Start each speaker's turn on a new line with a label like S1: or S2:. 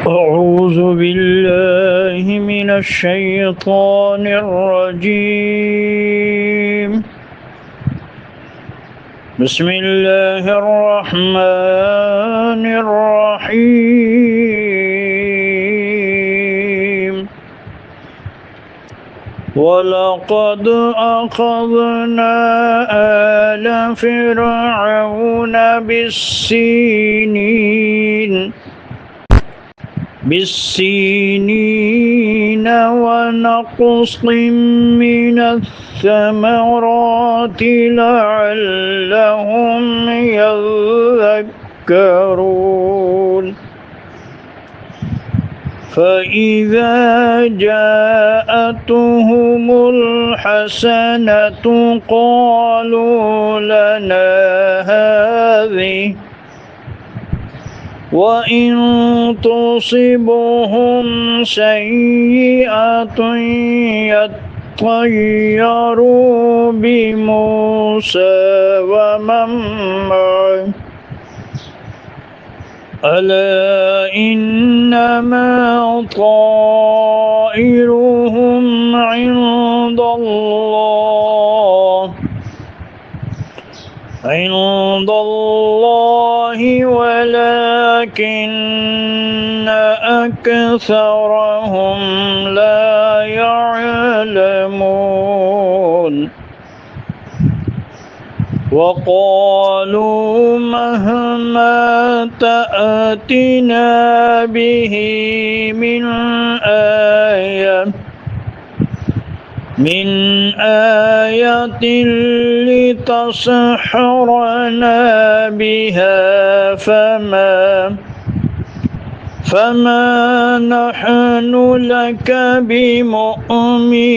S1: أعوذ بالله من الشيطان الرجيم. بسم الله الرحمن الرحيم. ولقد أخذنا آل فرعون بالسنين ونقص من الثمرات لعلهم يذكرون. فإذا جاءتهم الحسنة قالوا لنا هذه، وإن تصبهم سيئة يطيروا بموسى ومن معه ألا إنما طائرهم عند الله ولكن أكثرهم لا يعلمون. وقالوا مهما تأتنا به من آية لتسحرنا بها فما نحن لك بمؤمنين.